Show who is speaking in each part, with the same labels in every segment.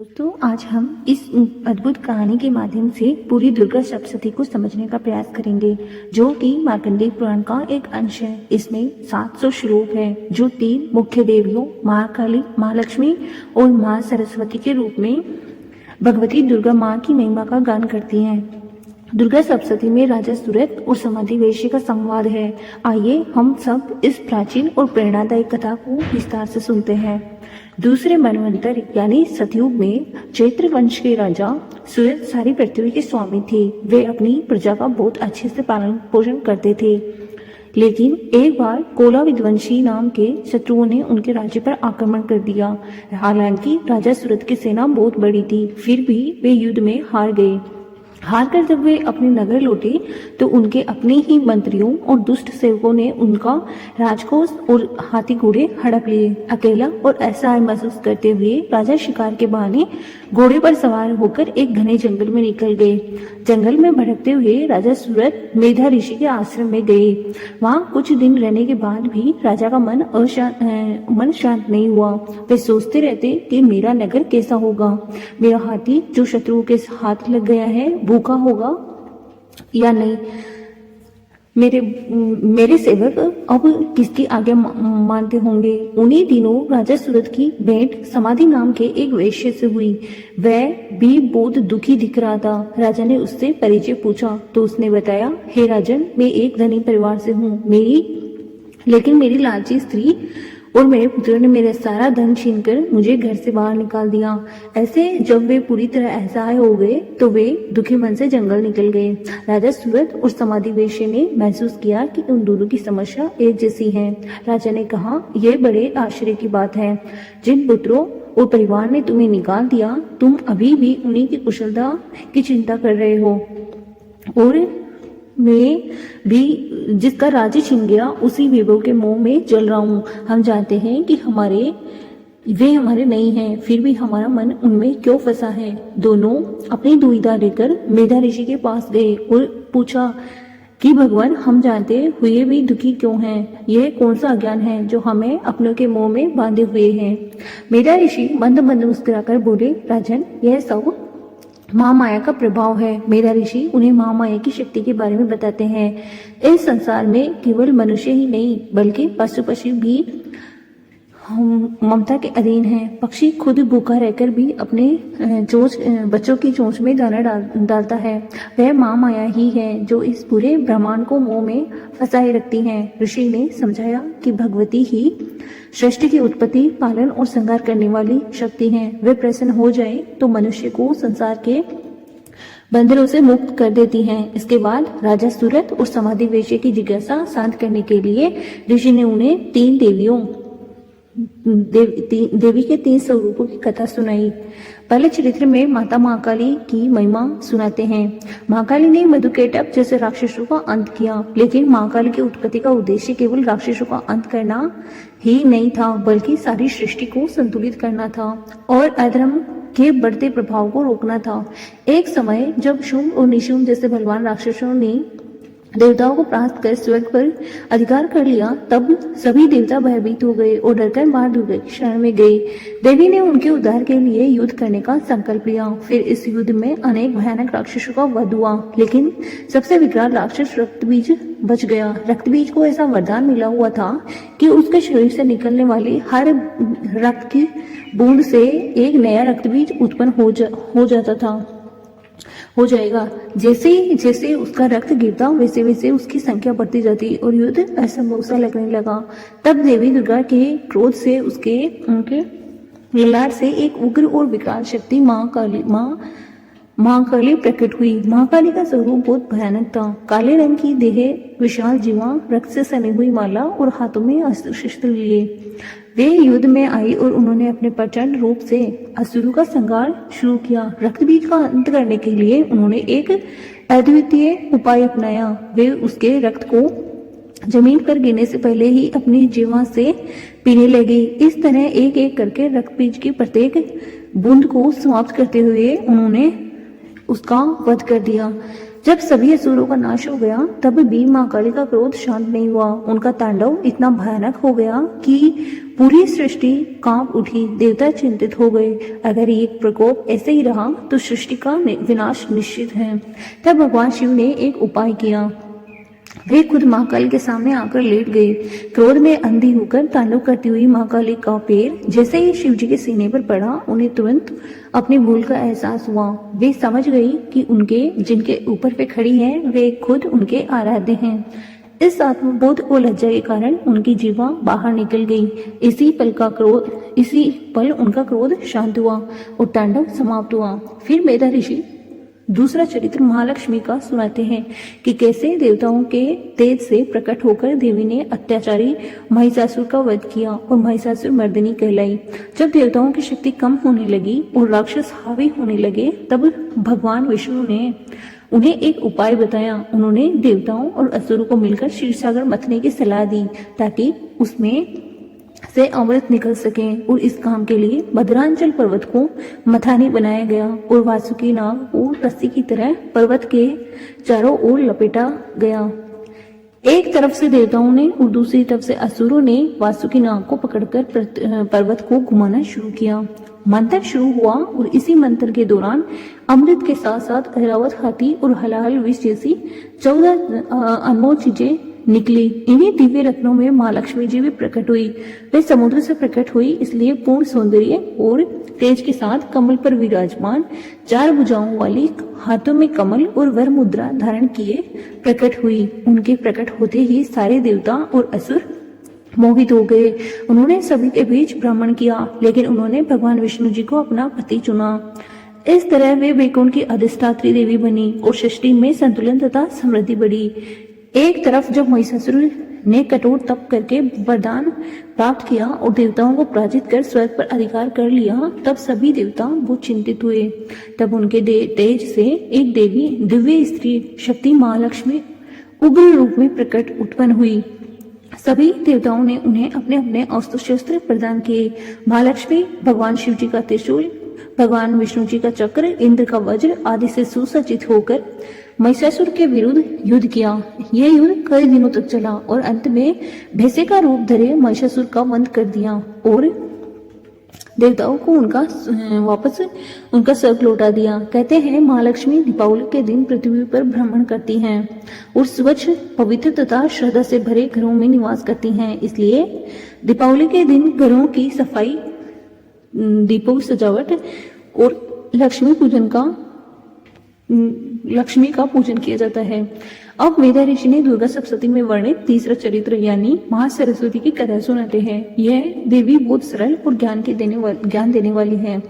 Speaker 1: दोस्तों, आज हम इस अद्भुत कहानी के माध्यम से पूरी दुर्गा सप्तशती को समझने का प्रयास करेंगे, जो कि मार्कंडेय पुराण का एक अंश है। इसमें 700 श्लोक है, जो 3 मुख्य देवियों माँ काली, माँ लक्ष्मी और माँ सरस्वती के रूप में भगवती दुर्गा माँ की महिमा का गान करती हैं। दुर्गा सप्तशती में राजा सूरत और समाधि वैश्य का संवाद है। आइए हम सब इस प्राचीन और प्रेरणादायी कथा को विस्तार से सुनते हैं। दूसरे मनवंतर यानी सतयुग में चैत्र वंश के राजा सूरत सारी पृथ्वी के स्वामी थे। वे अपनी प्रजा का बहुत अच्छे से पालन पोषण करते थे, लेकिन एक बार कोला विध्वंसी नाम के शत्रुओं ने उनके राज्य पर आक्रमण कर दिया। हालांकि राजा सूरत की सेना बहुत बड़ी थी, फिर भी वे युद्ध में हार गए। हार कर जब वे अपने नगर लौटे तो उनके अपने ही मंत्रियों और दुष्ट सेवकों ने उनका राजकोष और हाथी घोड़े हड़प लिए। अकेला और असहाय महसूस करते हुए राजा शिकार के बहाने घोड़े पर सवार होकर एक घने जंगल में निकल गए। जंगल में भटकते हुए राजा सूरत मेधा ऋषि के आश्रम में गए। वहां कुछ दिन रहने के बाद भी राजा का मन शांत नहीं हुआ। वे सोचते रहते कि मेरा नगर कैसा होगा, मेरा हाथी जो शत्रुओं के हाथ लग गया है भूखा होगा या नहीं, मेरे सेवक अब किसकी आज्ञा मानते होंगे। उन्हीं दिनों राजा सूरत की भेंट समाधि नाम के एक वैश्य से हुई। वह भी बहुत दुखी दिख रहा था। राजा ने उससे परिचय पूछा तो उसने बताया, हे राजन, मैं एक धनी परिवार से हूँ, लेकिन मेरी लालची स्त्री और मेरे पुत्र ने मेरा सारा धन छीनकर मुझे घर से बाहर निकाल दिया। ऐसे जब वे पूरी तरह असहाय हो गए तो वे दुखी मन से जंगल निकल गए। राजा सूरत और समाधि वैश्य ने महसूस किया कि उन दोनों की समस्या एक जैसी है। राजा ने कहा, यह बड़े आश्चर्य की बात है। जिन पुत्रों और परिवार ने तुम्हें निकाल दिया, तुम अभी भी उन्हीं की कुशलता की चिंता कर रहे हो, और मैं भी जिसका राज्य छिन गया उसी वैभव के मोह में जल रहा हूँ। हम जानते हैं कि वे हमारे नहीं हैं, फिर भी हमारा मन उनमें क्यों फंसा है। दोनों अपनी दुविधा लेकर मेधा ऋषि के पास गए और पूछा कि भगवान, हम जानते हुए भी दुखी क्यों हैं? यह कौन सा अज्ञान है जो हमें अपनों के मोह में बांधे हुए हैं? मेधा ऋषि मंद मंद मुस्कुराकर बोले, राजन, यह सब माँ माया का प्रभाव है। मेधा ऋषि उन्हें माँ माया की शक्ति के बारे में बताते हैं। इस संसार में केवल मनुष्य ही नहीं बल्कि पशु पक्षी भी ममता के अधीन है। पक्षी खुद भूखा रहकर भी अपने बच्चों की चोंच में दाना डालता है। वह माँ माया ही है जो इस पूरे ब्रह्मांड को मोह में फंसाए रखती है। ऋषि ने समझाया कि भगवती ही सृष्टि की उत्पत्ति, पालन और संहार करने वाली शक्ति है। वे प्रसन्न हो जाए तो मनुष्य को संसार के बंधनों से मुक्त कर देती हैं। इसके बाद राजा सूरत और समाधि वैश्य की जिज्ञासा शांत करने के लिए ऋषि ने उन्हें देवी के 3 स्वरूपों की कथा सुनाई। पहले चरित्र में माता महाकाली की महिमा सुनाते हैं। महाकाली ने मधुकैटभ जैसे राक्षसों का अंत किया, लेकिन महाकाली की उत्पत्ति का उद्देश्य केवल राक्षसों का अंत करना ही नहीं था, बल्कि सारी सृष्टि को संतुलित करना था और अधर्म के बढ़ते प्रभाव को रोकना था। एक समय जब शुंभ और निशुंभ जैसे बलवान राक्षसों ने देवताओं को परास्त कर स्वर्ग पर अधिकार कर लिया, तब सभी देवता भयभीत हो गए और डरकर माँ दुर्गा की शरण में गए। देवी ने उनके उद्धार के लिए युद्ध करने का संकल्प लिया। फिर इस युद्ध में अनेक भयानक राक्षसों का वध हुआ, लेकिन सबसे विकराल राक्षस रक्तबीज बच गया। रक्तबीज को ऐसा वरदान मिला हुआ था कि उसके शरीर से निकलने वाली हर रक्त की बूंद से एक नया रक्तबीज उत्पन्न हो जाएगा। जैसे जैसे उसका रक्त गिरता वैसे वैसे उसकी संख्या बढ़ती जाती और युद्ध असंभव सा लगने लगा। तब देवी दुर्गा के क्रोध से उनके ललाट से एक उग्र और विकराल शक्ति माँ काली प्रकट हुई। माँ काली का स्वरूप बहुत भयानक था। काले रंग की देह, विशाल जीवा, रक्त से सनी हुई माला और हाथों में अस्त्र शस्त्र लिए वे युद्ध में आई और उन्होंने अपने प्रचंड रूप से असुरों का संहार शुरू किया। रक्तबीज का अंत करने के लिए उन्होंने एक अद्वितीय उपाय अपनाया। वे उसके रक्त को जमीन पर गिरने से पहले ही अपनी जीवा से पीने लगे। इस तरह एक एक करके रक्तबीज की प्रत्येक बूंद को समाप्त करते हुए उन्होंने उसका वध कर दिया। जब सभी असुरों का नाश हो गया तब भी मां काली का क्रोध शांत नहीं हुआ। उनका तांडव इतना भयानक हो गया कि पूरी सृष्टि कांप उठी। देवता चिंतित हो गए, अगर ये प्रकोप ऐसे ही रहा तो सृष्टि का विनाश निश्चित है। तब भगवान शिव ने एक उपाय किया। वे खुद महाकाली के सामने आकर लेट गए। क्रोध में अंधी होकर तांडव करती हुई महाकाली का पैर जैसे ही शिव जी के सीने पर पड़ा, उन्हें तुरंत अपनी भूल का एहसास हुआ। वे समझ गई कि उनके जिनके ऊपर वे खड़ी हैं वे खुद उनके आराध्य हैं। इस आत्मबोध और लज्जा के कारण उनकी जीवा बाहर निकल गई। इसी पल उनका क्रोध शांत हुआ और तांडव समाप्त हुआ। फिर मेधा ऋषि दूसरा चरित्र महालक्ष्मी का सुनाते हैं कि कैसे देवताओं के तेज से प्रकट होकर देवी ने अत्याचारी महिषासुर का वध किया और महिषासुर मर्दिनी कहलाई। जब देवताओं की शक्ति कम होने लगी और राक्षस हावी होने लगे तब भगवान विष्णु ने उन्हें एक उपाय बताया। उन्होंने देवताओं और असुरों को मिलकर क्षीरसागर मथने की सलाह दी ताकि उसमें से अमृत निकल सके, और इस काम के लिए भद्रांचल पर्वत को मथानी बनाया गया और वासुकी नाग को रस्सी की तरह पर्वत के चारों ओर लपेटा गया। एक तरफ से देवताओं ने और दूसरी तरफ से असुरों ने वासुकी नाग को पकड़कर पर्वत को घुमाना शुरू किया। मंत्र शुरू हुआ और इसी मंत्र के दौरान अमृत के साथ साथ ऐरावत हाथी और हलाहल विष जैसी 14 अनमोल चीजें निकली। इन्हीं दिव्य रत्नों में माँ लक्ष्मी जी भी प्रकट हुई। वे समुद्र से प्रकट हुई, इसलिए पूर्ण सौंदर्य और तेज के साथ कमल पर विराजमान, 4 भुजाओं वाली, हाथों में कमल और वर मुद्रा धारण किए प्रकट हुई। उनके प्रकट होते ही सारे देवता और असुर मोहित हो गए। उन्होंने सभी के बीच भ्रमण किया, लेकिन उन्होंने भगवान विष्णु जी को अपना पति चुना। इस तरह वे वैकुंठ की अधिष्ठात्री देवी बनी और सृष्टि में संतुलन तथा समृद्धि बढ़ी। एक तरफ जब महिषासुर ने कठोर तप करके वरदान प्राप्त किया और देवताओं को पराजित कर स्वर्ग पर अधिकार कर लिया, तब सभी देवता बहुत चिंतित हुए। तब उनके तेज से एक देवी दिव्य स्त्री शक्ति महालक्ष्मी उग्र रूप में प्रकट उत्पन्न हुई। सभी देवताओं ने उन्हें अपने अपने अस्त्र शस्त्र प्रदान किए। महालक्ष्मी भगवान शिव जी का त्रिशूल, भगवान विष्णु जी का चक्र, इंद्र का वज्र आदि से सुसज्जित होकर महिषासुर के विरुद्ध युद्ध किया। यह युद्ध कई दिनों तक चला और अंत में भैंसे का रूप धरे महिषासुर का वध कर दिया और देवताओं को वापस उनका स्वर्ग लौटा दिया। कहते हैं महालक्ष्मी दीपावली के दिन पृथ्वी पर भ्रमण करती हैं और स्वच्छ, पवित्र तथा श्रद्धा से भरे घरों में निवास करती हैं। इसलिए दीपावली के दिन घरों की सफाई, दीपों की सजावट और लक्ष्मी का पूजन किया जाता है। अब मेधा ऋषि ने दुर्गा सप्तशती में वर्णित तीसरा चरित्र यानी महासरस्वती की कथा सुनाते हैं। यह देवी बहुत सरल और ज्ञान देने वाली है।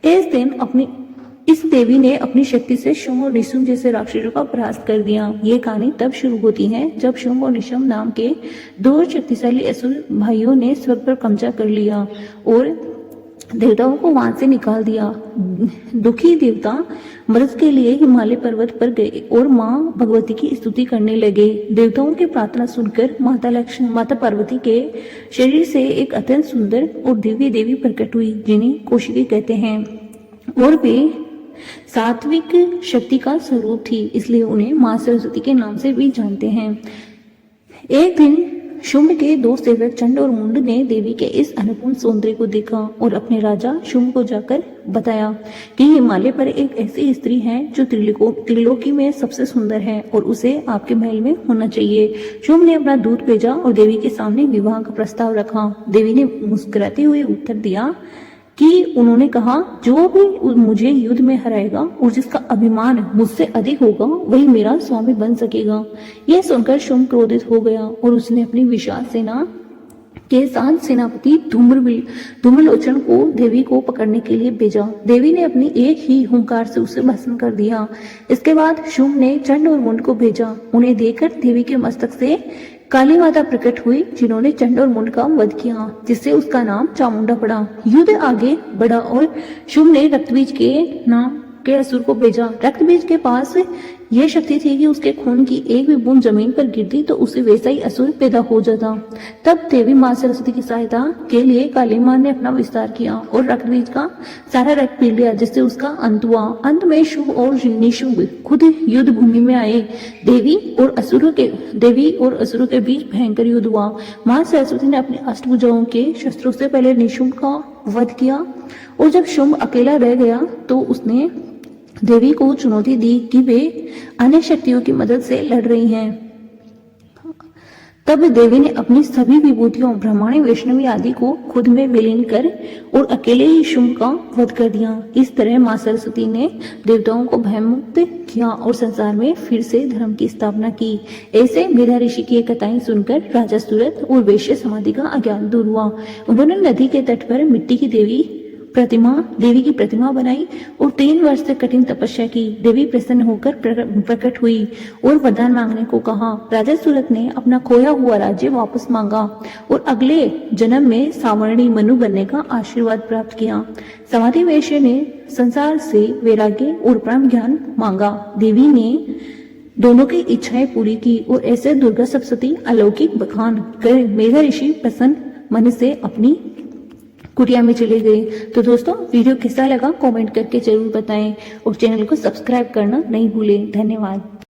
Speaker 1: इस देवी ने अपनी शक्ति से शुंभ और निशुंभ जैसे राक्षसों का परास्त कर दिया। ये कहानी तब शुरू होती है जब शुंभ और निशुंभ नाम के 2 शक्तिशाली असुर भाइयों ने स्वर्ग पर कब्जा कर लिया और देवताओं को वहां से निकाल दिया। दुखी देवता मृत के लिए हिमालय पर्वत पर गए और माँ भगवती की स्तुति करने लगे। देवताओं की प्रार्थना सुनकर माता पार्वती के शरीर से एक अत्यंत सुंदर और दिव्य देवी प्रकट हुई, जिन्हें कौशिकी कहते हैं, और वे सात्विक शक्ति का स्वरूप थी, इसलिए उन्हें माँ सरस्वती के नाम से भी जानते हैं। एक दिन शुंभ के 2 सेवक चंड और मुंड ने देवी के इस अनुपम सौंदर्य को देखा और अपने राजा शुंभ को जाकर बताया कि हिमालय पर एक ऐसी स्त्री है जो त्रिलोकी में सबसे सुंदर है और उसे आपके महल में होना चाहिए। शुंभ ने अपना दूत भेजा और देवी के सामने विवाह का प्रस्ताव रखा। देवी ने मुस्कुराते हुए उत्तर दिया कि उन्होंने कहा, जो भी मुझे युद्ध में हराएगा और जिसका अभिमान मुझसे अधिक होगा वही मेरा स्वामी बन सकेगा। यह सुनकर शुंभ क्रोधित हो गया और उसने अपनी विशाल सेना के साथ सेनापति धूम्रलोचन को देवी को पकड़ने के लिए भेजा। देवी ने अपनी एक ही हुंकार से उसे भस्म कर दिया। इसके बाद शुंभ ने चंड और मुंड को भेजा। उन्हें देखकर देवी के मस्तक से काली माता प्रकट हुई, जिन्होंने चंड और मुंड का वध किया, जिससे उसका नाम चामुंडा पड़ा। युद्ध आगे बढ़ा और शुंभ ने रक्तबीज के नाम के असुर को भेजा। रक्तबीज के पास यह शक्ति थी कि उसके खून की एक भी बूंद जमीन पर गिरती तो उसे वैसा ही असुर पैदा हो जाता। तब देवी माँ सरस्वती की सहायता के लिए काली माँ ने अपना विस्तार किया और रक्तबीज का सारा रक्त पी लिया, जिससे उसका अंत हुआ। अंत में शुभ और निशुभ खुद युद्ध भूमि में आए। देवी और असुरों के बीच भयंकर युद्ध हुआ। माँ सरस्वती ने अपनी अष्टभुजाओं के शस्त्रों से पहले निशुंभ का वध किया और जब शुंभ अकेला रह गया तो उसने देवी को चुनौती दी कि वे अन्य शक्तियों की मदद से लड़ रही हैं। तब देवी ने अपनी सभी विभूतियों ब्रह्माणी, वैष्णवी आदि को खुद में विलीन कर और अकेले ही शुंभ का वध कर दिया। इस तरह मां सरस्वती ने देवताओं को भयमुक्त किया और संसार में फिर से धर्म की स्थापना की। ऐसे मेधा ऋषि की कथाएं सुनकर राजा सूरत और वैश्य समाधि का अज्ञान दूर हुआ। उन्होंने नदी के तट पर मिट्टी की देवी की प्रतिमा बनाई और 3 वर्ष से कठिन तपस्या की। देवी प्रसन्न होकर प्रकट हुई और वरदान मांगने को कहा। राजा सूरत ने अपना खोया हुआ राज्य वापस मांगा और अगले जन्म में सावर्णी मनु बनने का आशीर्वाद प्राप्त किया। समाधि वैश्य ने संसार से वैराग्य और परम ज्ञान मांगा। देवी ने दोनों की इच्छाएं पूरी की और ऐसे दुर्गा सप्तशती अलौकिक बखान कर मेधा ऋषि प्रसन्न मन से अपनी कुटिया में चले गए। तो दोस्तों, वीडियो कैसा लगा कमेंट करके जरूर बताएं और चैनल को सब्सक्राइब करना नहीं भूलें। धन्यवाद।